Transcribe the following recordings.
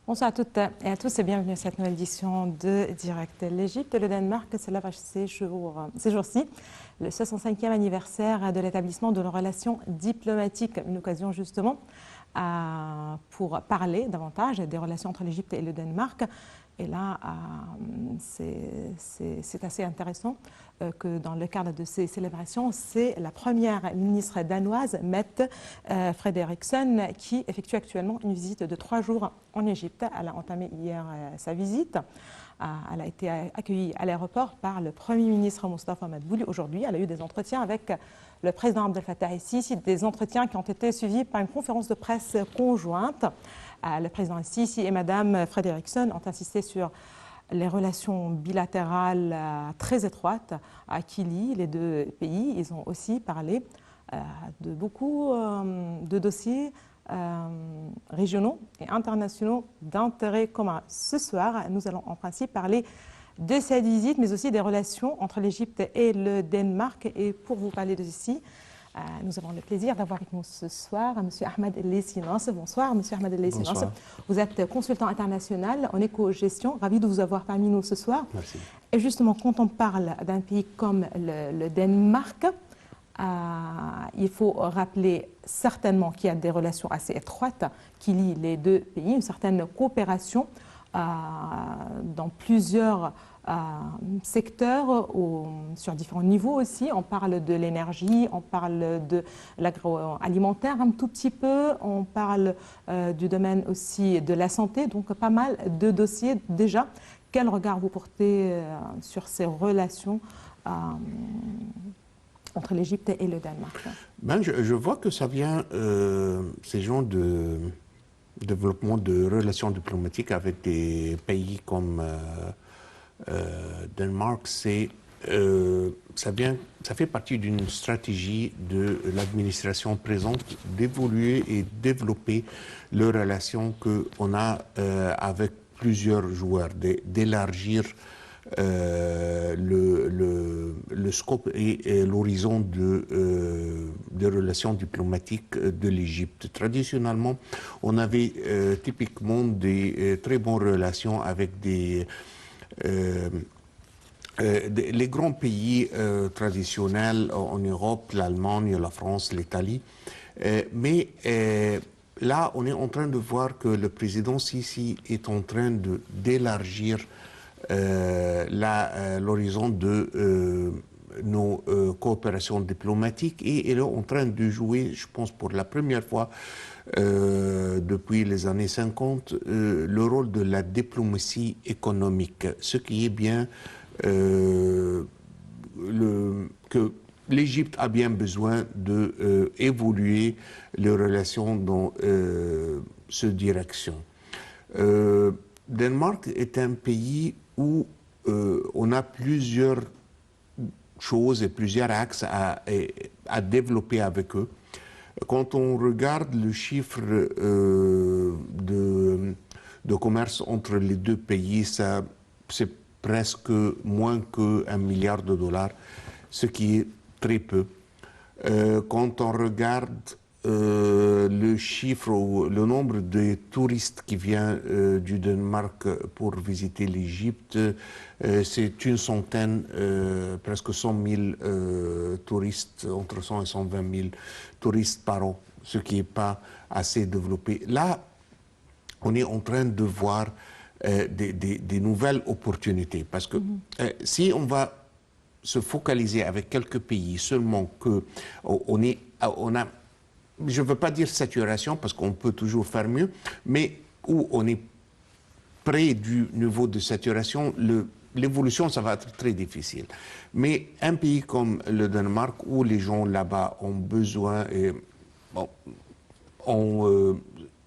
Bonsoir à toutes et à tous et bienvenue à cette nouvelle édition de Direct. L'Égypte et le Danemark célèbrent ces jours-ci le 65e anniversaire de l'établissement de leurs relations diplomatiques. Une occasion justement pour parler davantage des relations entre l'Égypte et le Danemark. Et là, c'est assez intéressant que dans le cadre de ces célébrations, c'est la première ministre danoise, Mette Frederiksen, qui effectue actuellement une visite de 3 jours en Égypte. Elle a entamé hier sa visite. Elle a été accueillie à l'aéroport par le Premier ministre Mustafa Madbouli. Aujourd'hui, elle a eu des entretiens avec le président Abdel Fattah el-Sisi, des entretiens qui ont été suivis par une conférence de presse conjointe. Le président el-Sisi et Mme Frederiksen ont insisté sur les relations bilatérales très étroites qui lient les deux pays. Ils ont aussi parlé de beaucoup de dossiers régionaux et internationaux d'intérêt commun. Ce soir, nous allons en principe parler de cette visite, mais aussi des relations entre l'Égypte et le Danemark. Et pour vous parler de ceci, nous avons le plaisir d'avoir avec nous ce soir M. Ahmed El-Leyssinas. Bonsoir, M. Ahmed El-Leyssinas. Vous êtes consultant international en éco-gestion. Ravi de vous avoir parmi nous ce soir. Merci. Et justement, quand on parle d'un pays comme le Danemark, il faut rappeler certainement qu'il y a des relations assez étroites qui lient les deux pays, une certaine coopération dans plusieurs secteurs, sur différents niveaux aussi. On parle de l'énergie, on parle de l'agroalimentaire un tout petit peu, on parle du domaine aussi de la santé, donc pas mal de dossiers déjà. Quel regard vous portez sur ces relations entre l'Égypte et le Danemark? Je vois que ça vient, ces genres de développement de relations diplomatiques avec des pays comme Danemark, ça fait partie d'une stratégie de l'administration présente d'évoluer et développer les relations qu'on a avec plusieurs joueurs, d'élargir le scope et l'horizon des relations diplomatiques de l'Égypte. Traditionnellement, on avait typiquement des très bonnes relations avec les grands pays traditionnels en Europe, l'Allemagne, la France, l'Italie. Mais là, on est en train de voir que le président Sisi est en train d'élargir l'horizon de nos coopérations diplomatiques et elle est en train de jouer, je pense pour la première fois depuis les années 50, le rôle de la diplomatie économique, ce qui est bien que l'Égypte a bien besoin d'évoluer les relations dans cette direction. Danemark est un pays où on a plusieurs choses et plusieurs axes à développer avec eux. Quand on regarde le chiffre de commerce entre les deux pays, c'est presque moins qu'1 milliard de dollars, ce qui est très peu. Quand on regarde le chiffre ou le nombre de touristes qui viennent du Danemark pour visiter l'Égypte, c'est une centaine, presque 100 000 touristes, entre 100 et 120 000 touristes par an, ce qui n'est pas assez développé. Là, on est en train de voir des nouvelles opportunités, parce que si on va se focaliser avec quelques pays seulement on a je ne veux pas dire saturation, parce qu'on peut toujours faire mieux, mais où on est près du niveau de saturation, l'évolution, ça va être très difficile. Mais un pays comme le Danemark, où les gens là-bas ont besoin,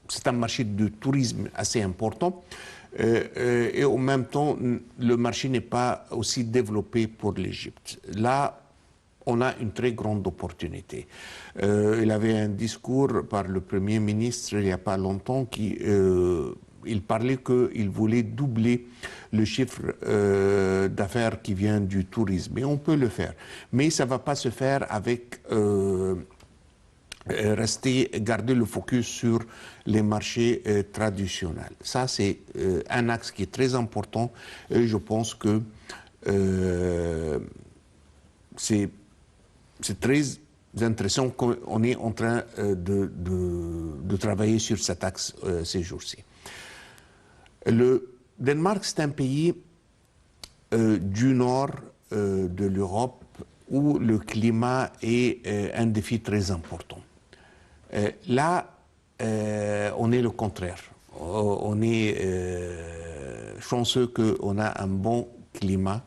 c'est un marché de tourisme assez important, et en même temps, le marché n'est pas aussi développé pour l'Égypte. Là, on a une très grande opportunité. Il avait un discours par le Premier ministre il n'y a pas longtemps qui il parlait qu'il voulait doubler le chiffre d'affaires qui vient du tourisme. Et on peut le faire. Mais ça ne va pas se faire avec garder le focus sur les marchés traditionnels. Ça, c'est un axe qui est très important et je pense que c'est très intéressant qu'on est en train de travailler sur cet axe ces jours-ci. Le Danemark, c'est un pays du nord de l'Europe où le climat est un défi très important. Là, on est le contraire. On est chanceux qu'on a un bon climat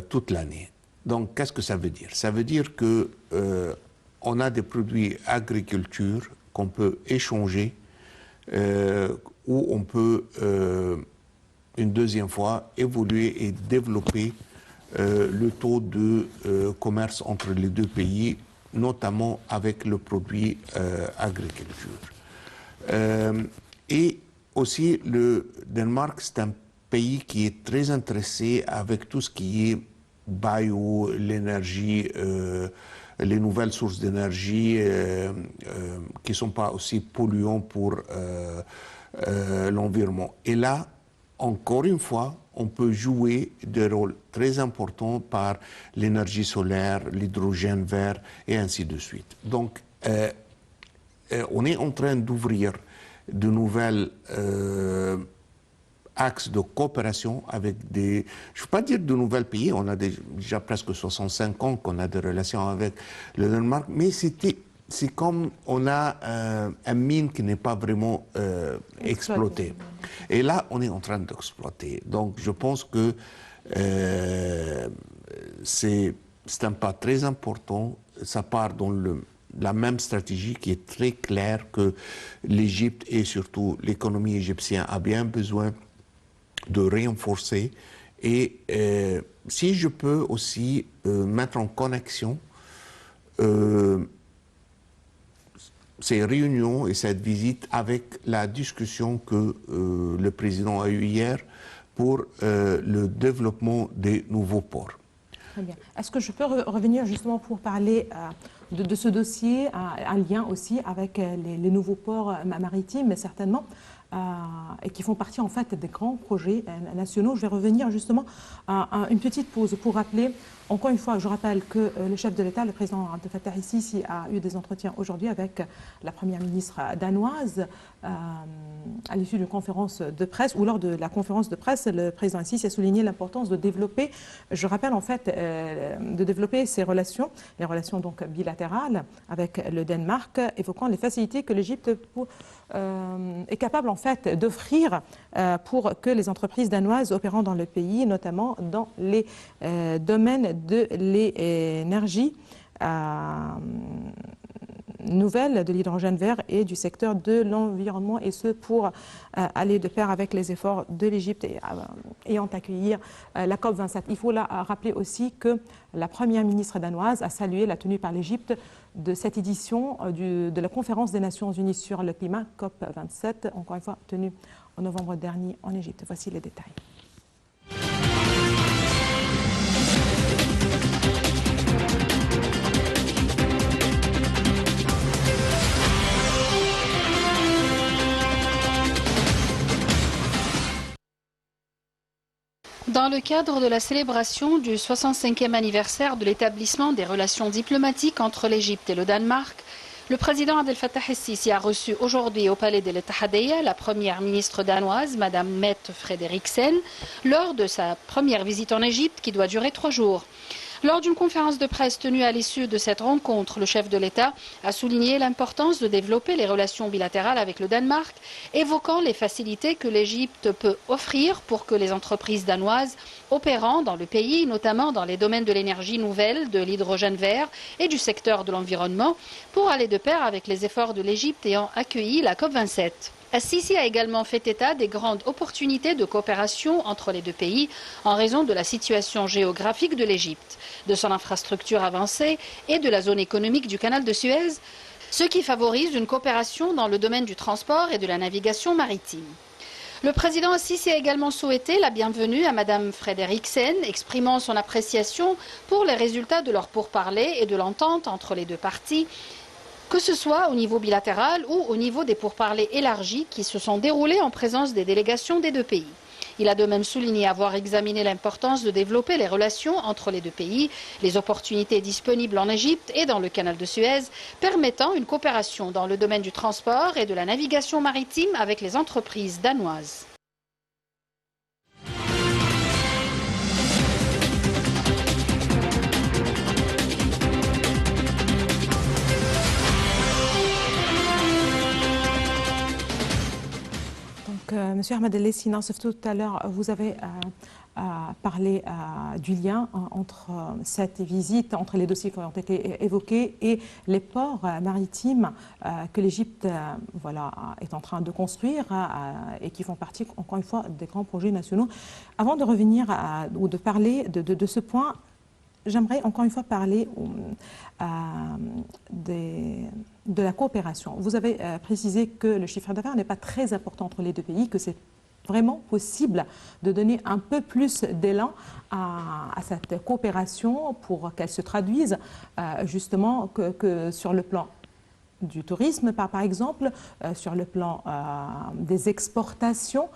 toute l'année. Donc, qu'est-ce que ça veut dire? Ça veut dire que on a des produits agriculture qu'on peut échanger, où on peut une deuxième fois évoluer et développer le taux de commerce entre les deux pays, notamment avec le produit agriculture. Et aussi, le Danemark, c'est un pays qui est très intéressé avec tout ce qui est bio, l'énergie, les nouvelles sources d'énergie qui ne sont pas aussi polluants pour l'environnement. Et là, encore une fois, on peut jouer des rôles très importants par l'énergie solaire, l'hydrogène vert et ainsi de suite. Donc, on est en train d'ouvrir de nouvelles axes de coopération avec des, je ne veux pas dire de nouvelles pays, on a déjà presque 65 ans qu'on a des relations avec le Danemark, mais c'est comme on a un mine qui n'est pas vraiment exploité. Et là, on est en train d'exploiter. Donc, je pense que c'est un pas très important. Ça part dans la même stratégie qui est très claire que l'Égypte et surtout l'économie égyptienne a bien besoin de renforcer. Et si je peux aussi mettre en connexion ces réunions et cette visite avec la discussion que le président a eue hier pour le développement des nouveaux ports. Très bien. Est-ce que je peux revenir justement pour parler de ce dossier, un lien aussi avec les nouveaux ports maritimes, certainement, et qui font partie en fait des grands projets nationaux. Je vais revenir justement à une petite pause pour rappeler, encore une fois, je rappelle que le chef de l'État, le président Abdel Fattah el-Sisi, a eu des entretiens aujourd'hui avec la première ministre danoise à l'issue d'une conférence de presse, ou lors de la conférence de presse, le président el-Sisi a souligné l'importance de développer, je rappelle en fait, de développer ces relations, les relations donc bilatérales avec le Danemark, évoquant les facilités que l'Égypte est capable en fait d'offrir pour que les entreprises danoises opérant dans le pays, notamment dans les domaines de l'énergie nouvelle, de l'hydrogène vert et du secteur de l'environnement, et ce pour aller de pair avec les efforts de l'Égypte ayant accueilli la COP27. Il faut là rappeler aussi que la première ministre danoise a salué la tenue par l'Égypte de cette édition de la conférence des Nations Unies sur le climat, COP27, encore une fois tenue en novembre dernier en Égypte. Voici les détails. Dans le cadre de la célébration du 65e anniversaire de l'établissement des relations diplomatiques entre l'Égypte et le Danemark, le président Abdel Fattah el-Sisi a reçu aujourd'hui au palais de l'Ittihadiyya la première ministre danoise, Madame Mette Frederiksen, lors de sa première visite en Égypte qui doit durer 3 jours. Lors d'une conférence de presse tenue à l'issue de cette rencontre, le chef de l'État a souligné l'importance de développer les relations bilatérales avec le Danemark, évoquant les facilités que l'Égypte peut offrir pour que les entreprises danoises opérant dans le pays, notamment dans les domaines de l'énergie nouvelle, de l'hydrogène vert et du secteur de l'environnement, pour aller de pair avec les efforts de l'Égypte ayant accueilli la COP27. El-Sisi a également fait état des grandes opportunités de coopération entre les deux pays en raison de la situation géographique de l'Égypte, de son infrastructure avancée et de la zone économique du canal de Suez, ce qui favorise une coopération dans le domaine du transport et de la navigation maritime. Le président El-Sisi a également souhaité la bienvenue à Madame Frederiksen, exprimant son appréciation pour les résultats de leurs pourparlers et de l'entente entre les deux parties, que ce soit au niveau bilatéral ou au niveau des pourparlers élargis qui se sont déroulés en présence des délégations des deux pays. Il a de même souligné avoir examiné l'importance de développer les relations entre les deux pays, les opportunités disponibles en Égypte et dans le canal de Suez, permettant une coopération dans le domaine du transport et de la navigation maritime avec les entreprises danoises. Monsieur Ahmed El-Lessi Nassef, tout à l'heure, vous avez parlé du lien entre cette visite, entre les dossiers qui ont été évoqués et les ports maritimes que l'Égypte voilà, est en train de construire et qui font partie, encore une fois, des grands projets nationaux. Avant de revenir ou de parler de ce point, j'aimerais encore une fois parler de la coopération. Vous avez précisé que le chiffre d'affaires n'est pas très important entre les deux pays, que c'est vraiment possible de donner un peu plus d'élan à cette coopération pour qu'elle se traduise justement que sur le plan du tourisme, par exemple, sur le plan des exportations.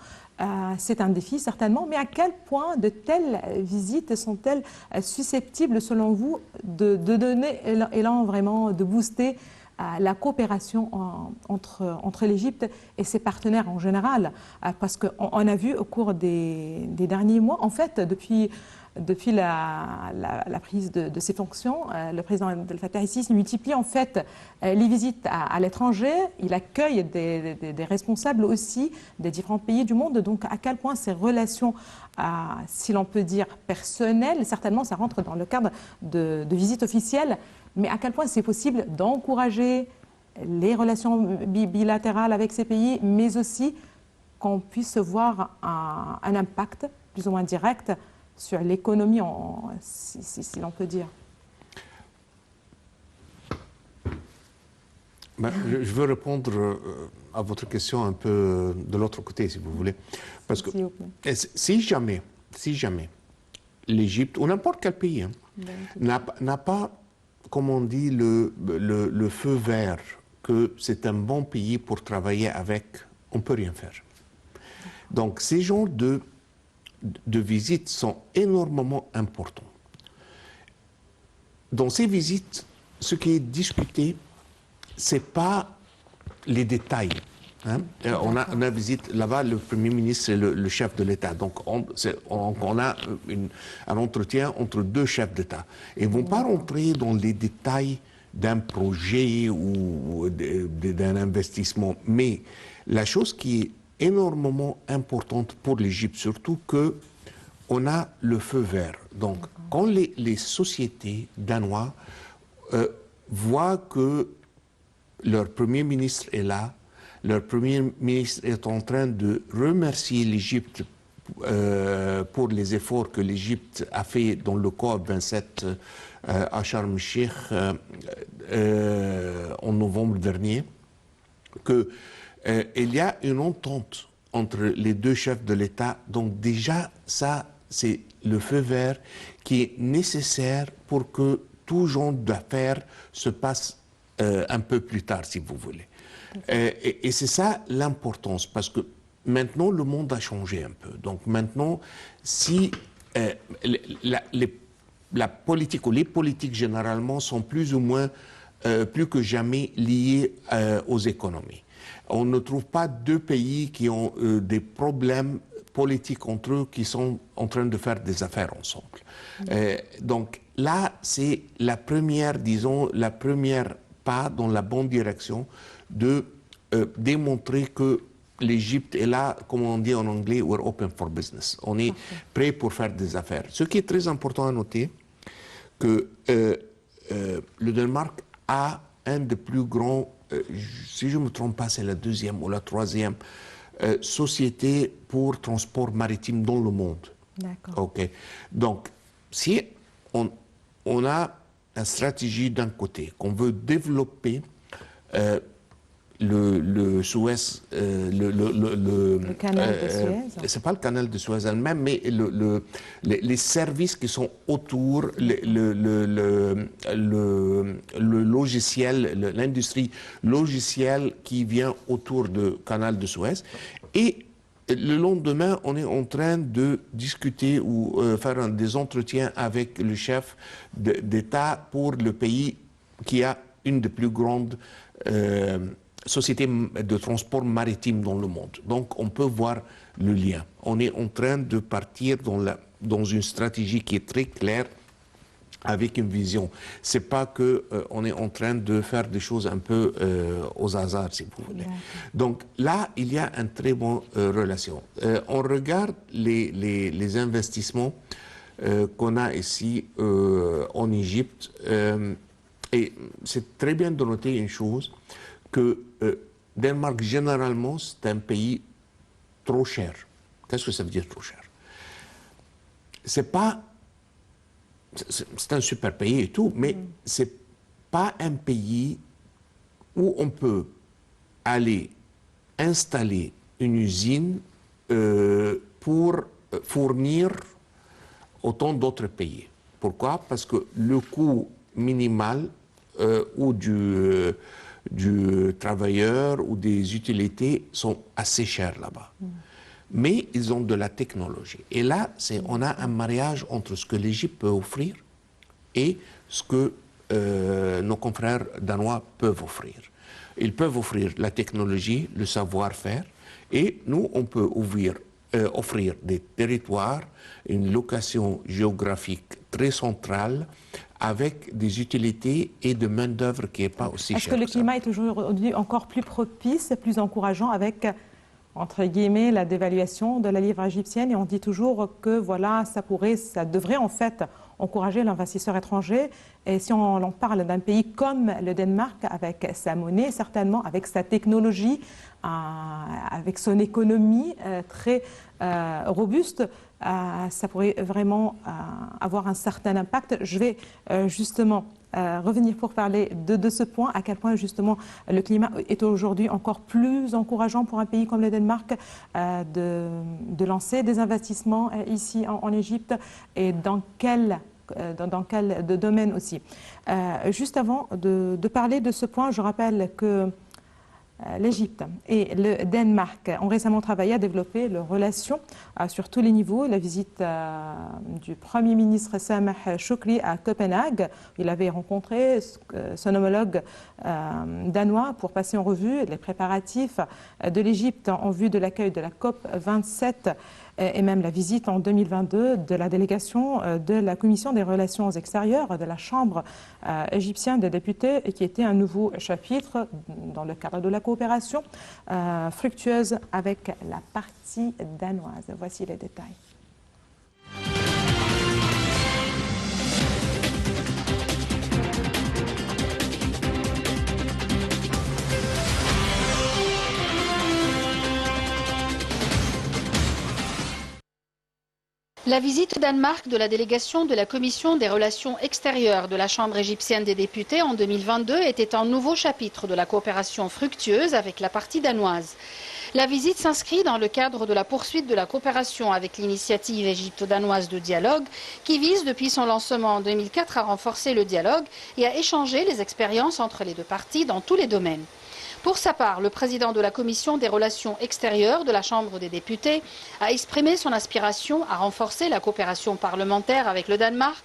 C'est un défi certainement, mais à quel point de telles visites sont-elles susceptibles, selon vous, de donner élan vraiment, de booster la coopération entre l'Égypte et ses partenaires en général? Parce qu'on a vu au cours des derniers mois, en fait, depuis la prise de ses fonctions, le président Abdel Fattah el-Sisi multiplie en fait les visites à l'étranger. Il accueille des responsables aussi des différents pays du monde. Donc à quel point ces relations, si l'on peut dire personnelles, certainement ça rentre dans le cadre de visites officielles, mais à quel point c'est possible d'encourager les relations bilatérales avec ces pays, mais aussi qu'on puisse voir un impact plus ou moins direct sur l'économie, si l'on peut dire. Je veux répondre à votre question un peu de l'autre côté, si vous voulez. Parce que si jamais l'Égypte, ou n'importe quel pays, n'a pas, comme on dit, le feu vert, que c'est un bon pays pour travailler avec, on ne peut rien faire. Donc ces genres de visites sont énormément importants. Dans ces visites, ce qui est discuté, ce n'est pas les détails. Hein? On a visité là-bas le Premier ministre et le chef de l'État. Donc on a un entretien entre deux chefs d'État. Ils ne vont pas rentrer dans les détails d'un projet ou d'un investissement. Mais la chose qui est énormément importante pour l'Égypte, surtout qu'on a le feu vert. Donc, quand les sociétés danoises voient que leur Premier ministre est là, leur Premier ministre est en train de remercier l'Égypte pour les efforts que l'Égypte a fait dans le COP 27 à Sharm el-Sheikh en novembre dernier, il y a une entente entre les deux chefs de l'État. Donc déjà, ça, c'est le feu vert qui est nécessaire pour que tout genre d'affaires se passe un peu plus tard, si vous voulez. Et c'est ça l'importance, parce que maintenant, le monde a changé un peu. Donc maintenant, si la politique ou les politiques généralement sont plus ou moins, plus que jamais liées aux économies. On ne trouve pas deux pays qui ont des problèmes politiques entre eux qui sont en train de faire des affaires ensemble. Donc là, c'est la première, disons, la première pas dans la bonne direction de démontrer que l'Égypte est là, comme on dit en anglais, we're open for business. On est prêt pour faire des affaires. Ce qui est très important à noter, que le Danemark a un des plus grands, si je ne me trompe pas, c'est la deuxième ou la troisième société pour transport maritime dans le monde. D'accord. Okay. Donc, si on a une stratégie d'un côté, qu'on veut développer le Suez, le canal de Suez. C'est pas le canal de Suez elle-même, mais les services qui sont autour, le logiciel, l'industrie logicielle qui vient autour du canal de Suez. Et le lendemain, on est en train de discuter ou faire des entretiens avec le chef d'État pour le pays qui a une des plus grandes sociétés de transport maritime dans le monde. Donc on peut voir le lien. On est en train de partir dans une stratégie qui est très claire, avec une vision. C'est pas que on est en train de faire des choses un peu aux hasards, si vous voulez. Donc là, il y a une très bonne relation. On regarde les investissements qu'on a ici en Égypte, et c'est très bien de noter une chose, que Danemark, généralement, c'est un pays trop cher. Qu'est-ce que ça veut dire trop cher? C'est un super pays et tout, mais c'est pas un pays où on peut aller installer une usine pour fournir autant d'autres pays. Pourquoi? Parce que le coût minimal ou du travailleur ou des utilités sont assez chers là-bas. Mais ils ont de la technologie. Et là, on a un mariage entre ce que l'Égypte peut offrir et ce que nos confrères danois peuvent offrir. Ils peuvent offrir la technologie, le savoir-faire, et nous, on peut offrir des territoires, une location géographique très centrale, avec des utilités et de main-d'œuvre qui n'est pas aussi chère. Est-ce que le climat est aujourd'hui encore plus propice, plus encourageant avec, entre guillemets, la dévaluation de la livre égyptienne? Et on dit toujours que voilà, ça devrait en fait encourager l'investisseur étranger. Et si on en parle d'un pays comme le Danemark, avec sa monnaie, certainement, avec sa technologie, avec son économie très robuste, ça pourrait vraiment avoir un certain impact. Je vais justement revenir pour parler de ce point, à quel point justement le climat est aujourd'hui encore plus encourageant pour un pays comme le Danemark de lancer des investissements ici en Égypte, et dans quel domaine aussi. Juste avant de parler de ce point, je rappelle que l'Égypte et le Danemark ont récemment travaillé à développer leurs relations sur tous les niveaux. La visite du Premier ministre Sameh Shoukry à Copenhague, il avait rencontré son homologue danois pour passer en revue les préparatifs de l'Égypte en vue de l'accueil de la COP 27 et même la visite en 2022 de la délégation de la Commission des relations extérieures de la Chambre égyptienne des députés, et qui était un nouveau chapitre dans le cadre de la coopération fructueuse avec la partie danoise. Voici les détails. La visite au Danemark de la délégation de la Commission des relations extérieures de la Chambre égyptienne des députés en 2022 était un nouveau chapitre de la coopération fructueuse avec la partie danoise. La visite s'inscrit dans le cadre de la poursuite de la coopération avec l'initiative égypto-danoise de dialogue, qui vise depuis son lancement en 2004 à renforcer le dialogue et à échanger les expériences entre les deux parties dans tous les domaines. Pour sa part, le président de la Commission des relations extérieures de la Chambre des députés a exprimé son aspiration à renforcer la coopération parlementaire avec le Danemark,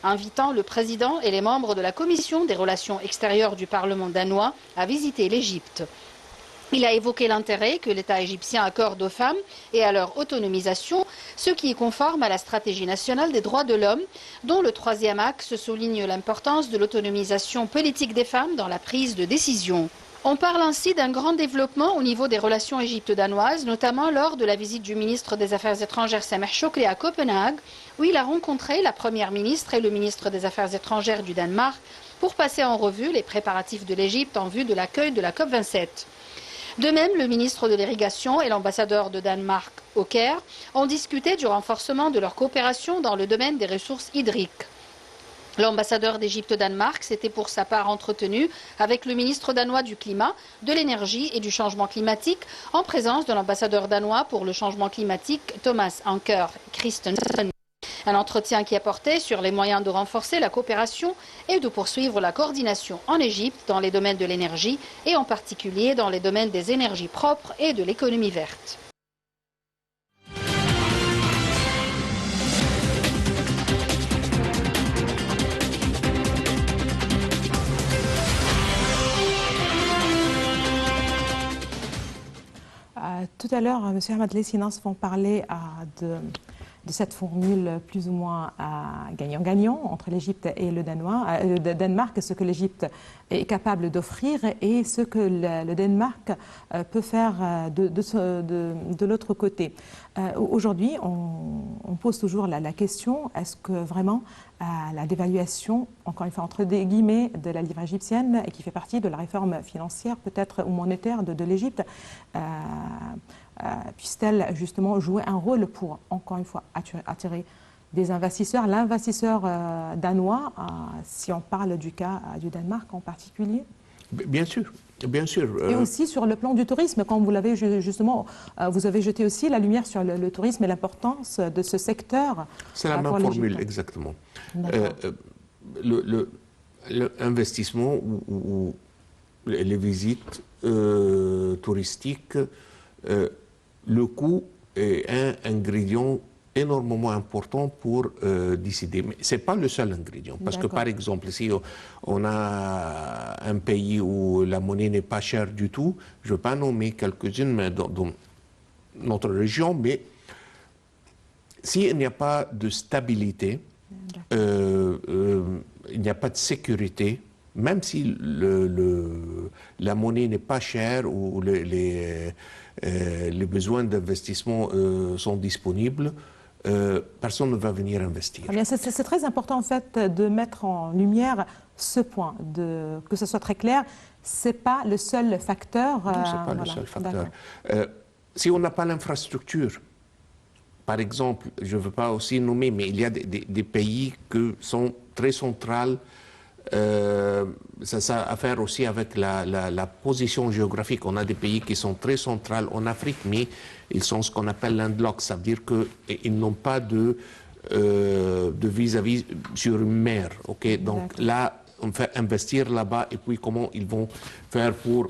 invitant le président et les membres de la Commission des relations extérieures du Parlement danois à visiter l'Égypte. Il a évoqué l'intérêt que l'État égyptien accorde aux femmes et à leur autonomisation, ce qui est conforme à la stratégie nationale des droits de l'homme, dont le troisième axe souligne l'importance de l'autonomisation politique des femmes dans la prise de décision. On parle ainsi d'un grand développement au niveau des relations égypto-danoises, notamment lors de la visite du ministre des Affaires étrangères Sameh Shoukry à Copenhague, où il a rencontré la première ministre et le ministre des Affaires étrangères du Danemark pour passer en revue les préparatifs de l'Égypte en vue de l'accueil de la COP 27. De même, le ministre de l'Irrigation et l'ambassadeur de Danemark au Caire ont discuté du renforcement de leur coopération dans le domaine des ressources hydriques. L'ambassadeur d'Égypte au Danemark s'était pour sa part entretenu avec le ministre danois du Climat, de l'Énergie et du Changement climatique, en présence de l'ambassadeur danois pour le changement climatique, Thomas Anker Christensen. Un entretien qui a porté sur les moyens de renforcer la coopération et de poursuivre la coordination en Égypte dans les domaines de l'énergie et en particulier dans les domaines des énergies propres et de l'économie verte. Tout à l'heure, M. Ahmad Lessinas vont parler de cette formule plus ou moins gagnant-gagnant entre l'Égypte et le Danemark, ce que l'Égypte est capable d'offrir et ce que le Danemark peut faire de l'autre côté. Aujourd'hui, on pose toujours la question, est-ce que vraiment la dévaluation, encore une fois entre des guillemets, de la livre égyptienne et qui fait partie de la réforme financière peut-être ou monétaire de l'Égypte, puisse-t-elle justement jouer un rôle pour, encore une fois, attirer des investisseurs, l'investisseur danois, si on parle du cas du Danemark en particulier? Bien sûr, bien sûr. Et aussi sur le plan du tourisme, quand vous l'avez justement, vous avez jeté aussi la lumière sur le tourisme et l'importance de ce secteur. C'est la même formule, exactement. L'investissement ou les visites touristiques, le coût est un ingrédient énormément important pour décider. Mais ce n'est pas le seul ingrédient. Parce que par exemple, si on a un pays où la monnaie n'est pas chère du tout, je ne veux pas nommer quelques-unes dans notre région, mais s'il n'y a pas de stabilité, il n'y a pas de sécurité, même si la monnaie n'est pas chère ou les besoins d'investissement sont disponibles, personne ne va venir investir. C'est très important en fait de mettre en lumière ce point, que ce soit très clair. Ce n'est pas le seul facteur. Non, ce n'est pas le seul facteur. Si on n'a pas l'infrastructure, par exemple, je ne veux pas aussi nommer, mais il y a des pays qui sont très centrales. Ça a à faire aussi avec la position géographique. On a des pays qui sont très centrales en Afrique, mais ils sont ce qu'on appelle landlocked. Ça veut dire qu'ils n'ont pas de vis-à-vis sur une mer. Okay? Donc là, on fait investir là-bas et puis comment ils vont faire pour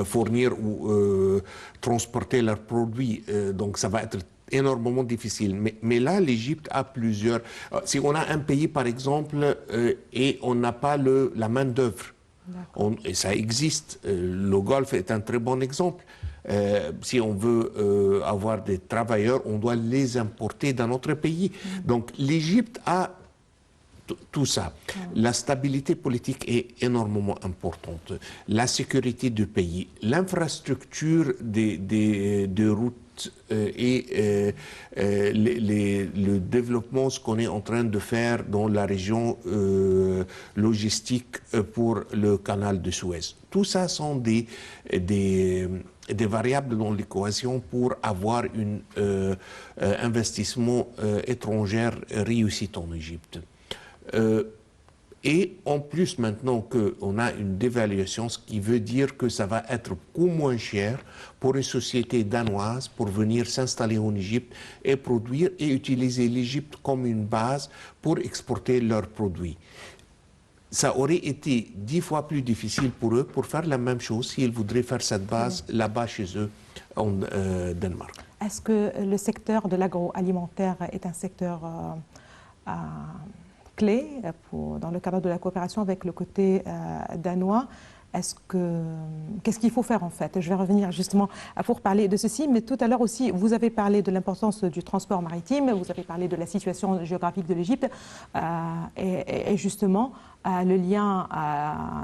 fournir ou transporter leurs produits. Donc ça va être énormément difficile. Mais là, l'Égypte a plusieurs... Si on a un pays, par exemple, et on n'a pas la main-d'œuvre, et ça existe, le Golfe est un très bon exemple. Si on veut avoir des travailleurs, on doit les importer dans notre pays. Donc l'Égypte a tout ça. La stabilité politique est énormément importante. La sécurité du pays, l'infrastructure des routes et le développement, ce qu'on est en train de faire dans la région logistique pour le canal de Suez. Tout ça sont des variables dans l'équation pour avoir un investissement étranger réussi en Égypte. Et en plus, maintenant qu'on a une dévaluation, ce qui veut dire que ça va être beaucoup moins cher pour une société danoise pour venir s'installer en Égypte et produire et utiliser l'Égypte comme une base pour exporter leurs produits. Ça aurait été 10 fois plus difficile pour eux pour faire la même chose s'ils voudraient faire cette base là-bas chez eux en Danemark. Est-ce que le secteur de l'agroalimentaire est un secteur clé dans le cadre de la coopération avec le côté danois? Qu'est-ce qu'il faut faire en fait? Je vais revenir justement pour parler de ceci, mais tout à l'heure aussi, vous avez parlé de l'importance du transport maritime, vous avez parlé de la situation géographique de l'Égypte, et justement, le lien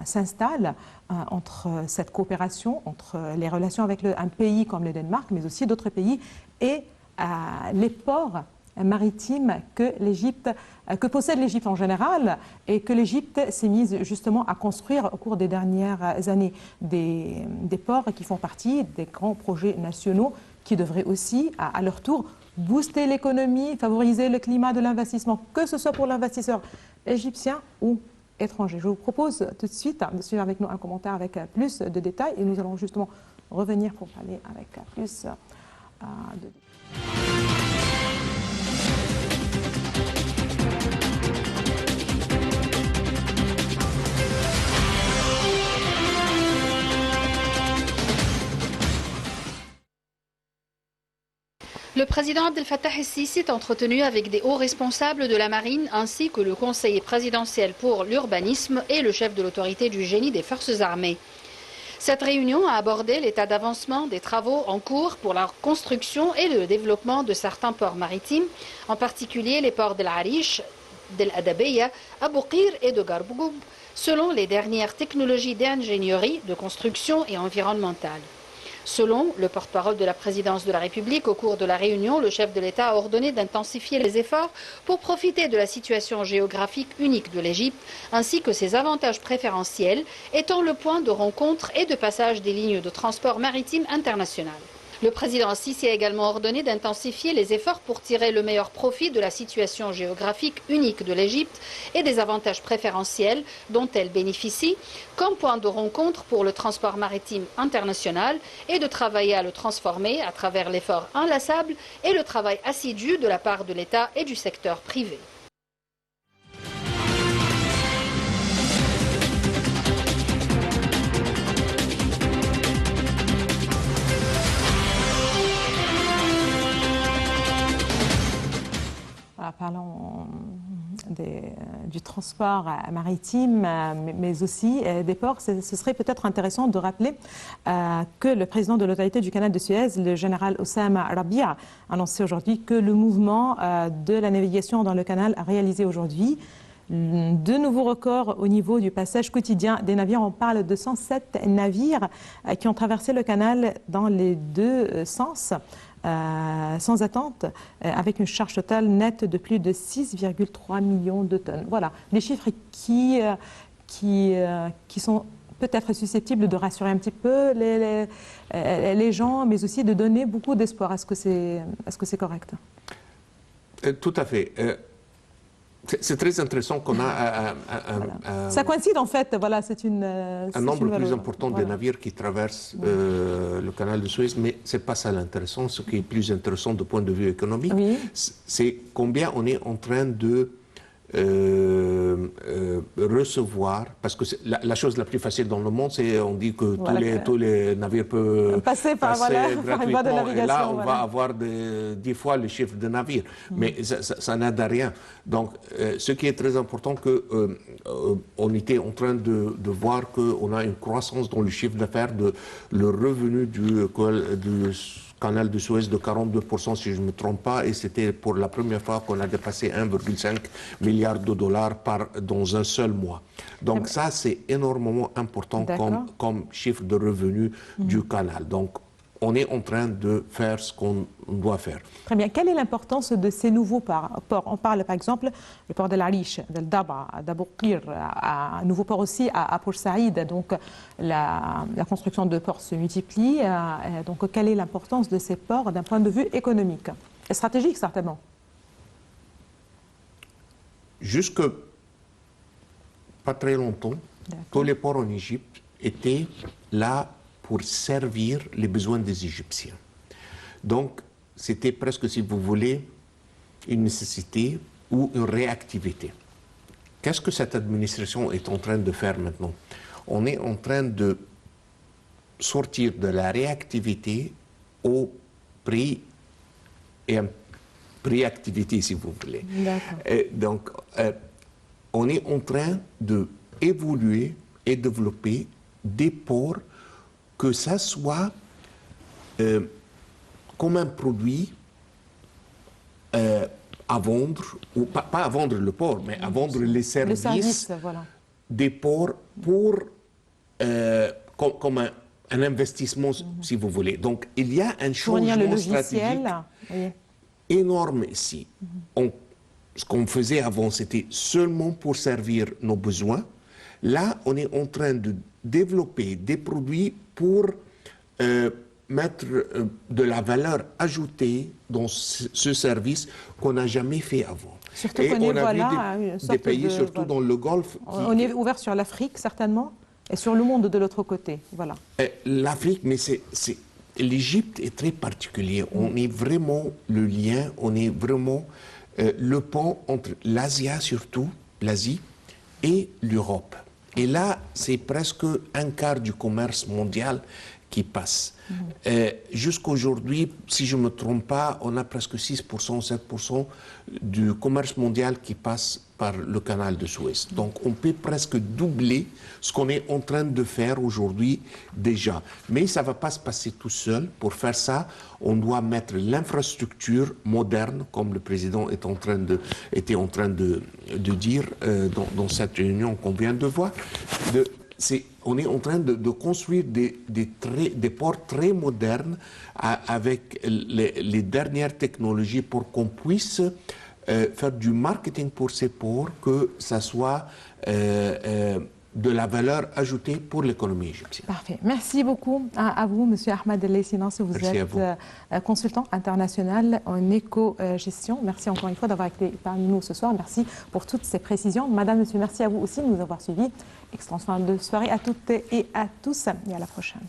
s'installe entre cette coopération, entre les relations avec un pays comme le Danemark, mais aussi d'autres pays, et les ports maritimes que possède l'Égypte en général et que l'Égypte s'est mise justement à construire au cours des dernières années. Des ports qui font partie des grands projets nationaux qui devraient aussi, à leur tour, booster l'économie, favoriser le climat de l'investissement, que ce soit pour l'investisseur égyptien ou étranger. Je vous propose tout de suite de suivre avec nous un commentaire avec plus de détails et nous allons justement revenir pour parler avec plus de détails. Le président Abdel Fattah el-Sisi est entretenu avec des hauts responsables de la marine ainsi que le conseiller présidentiel pour l'urbanisme et le chef de l'autorité du génie des forces armées. Cette réunion a abordé l'état d'avancement des travaux en cours pour la construction et le développement de certains ports maritimes, en particulier les ports d'El Arish, d'El Adabeya, Abou Qir et de Garbougoub, selon les dernières technologies d'ingénierie, de construction et environnementale. Selon le porte-parole de la présidence de la République, au cours de la réunion, le chef de l'État a ordonné d'intensifier les efforts pour profiter de la situation géographique unique de l'Égypte, ainsi que ses avantages préférentiels, étant le point de rencontre et de passage des lignes de transport maritime international. Le président Sisi a également ordonné d'intensifier les efforts pour tirer le meilleur profit de la situation géographique unique de l'Égypte et des avantages préférentiels dont elle bénéficie, comme point de rencontre pour le transport maritime international et de travailler à le transformer à travers l'effort inlassable et le travail assidu de la part de l'État et du secteur privé. Parlons du transport maritime, mais aussi des ports. Ce serait peut-être intéressant de rappeler que le président de l'autorité du canal de Suez, le général Oussama Rabia, a annoncé aujourd'hui que le mouvement de la navigation dans le canal a réalisé aujourd'hui de nouveaux records au niveau du passage quotidien des navires. On parle de 107 navires qui ont traversé le canal dans les deux sens. Sans attente, avec une charge totale nette de plus de 6,3 millions de tonnes. Voilà, des chiffres qui sont peut-être susceptibles de rassurer un petit peu les gens, mais aussi de donner beaucoup d'espoir. Est-ce que c'est correct? Tout à fait. C'est très intéressant qu'on a ça coïncide en fait, voilà, c'est un nombre plus important de navires qui traversent le canal de Suez, mais ce n'est pas ça l'intéressant. Ce qui est plus intéressant du point de vue économique, c'est combien on est en train de recevoir, parce que la chose la plus facile dans le monde, c'est on dit que tous les navires peuvent passer gratuitement, et là on va avoir 10 fois le chiffre de navires, mais ça n'aide à rien. Donc ce qui est très important, on était en train de voir qu'on a une croissance dans le chiffre d'affaires, le revenu du canal de Suez de 42%, si je ne me trompe pas, et c'était pour la première fois qu'on a dépassé 1,5 milliard de dollars dans un seul mois. Donc ça, c'est énormément important comme chiffre de revenu du canal. Donc on est en train de faire ce qu'on doit faire. Très bien. Quelle est l'importance de ces nouveaux ports? On parle par exemple du port d'El Arish, d'El Daba, d'Abou Qir, un nouveau port aussi à Port Saïd. Donc la construction de ports se multiplie. Donc quelle est l'importance de ces ports d'un point de vue économique et stratégique certainement? Jusque pas très longtemps, tous les ports en Égypte étaient là pour servir les besoins des Égyptiens. Donc, c'était presque, si vous voulez, une nécessité ou une réactivité. Qu'est-ce que cette administration est en train de faire maintenant? On est en train de sortir de la réactivité au préactivité, si vous voulez. Donc, on est en train d'évoluer et développer des ports, que ça soit comme un produit à vendre, ou pas à vendre le port, mais à vendre les services des ports pour, comme un investissement, si vous voulez. Donc, il y a un changement stratégique énorme ici. Ce qu'on faisait avant, c'était seulement pour servir nos besoins. Là, on est en train de développer des produits pour mettre de la valeur ajoutée dans ce service qu'on n'a jamais fait avant. Surtout et qu'on on est, a voilà, vu une sorte des pays, de, surtout voilà. dans le Golfe. On est ouvert sur l'Afrique, certainement, et sur le monde de l'autre côté. Voilà. L'Afrique, mais l'Égypte est très particulier. On est vraiment le lien, on est vraiment le pont entre l'Asie surtout, l'Asie, et l'Europe. Et là, c'est presque un quart du commerce mondial qui passe. Jusqu'aujourd'hui, si je ne me trompe pas, on a presque 6%, 7% du commerce mondial qui passe par le canal de Suez. Donc on peut presque doubler ce qu'on est en train de faire aujourd'hui déjà. Mais ça ne va pas se passer tout seul. Pour faire ça, on doit mettre l'infrastructure moderne, comme le président était en train de dire dans cette réunion qu'on vient de voir. On est en train de construire des ports très modernes avec les dernières technologies pour qu'on puisse faire du marketing pour ces ports, que ça soit de la valeur ajoutée pour l'économie égyptienne. Parfait. Merci beaucoup à vous, M. Ahmed El-Sinansi. Vous êtes consultant international en éco-gestion. Merci encore une fois d'avoir été parmi nous ce soir. Merci pour toutes ces précisions. Madame, monsieur, merci à vous aussi de nous avoir suivis. Excellente fin de soirée à toutes et à tous et à la prochaine.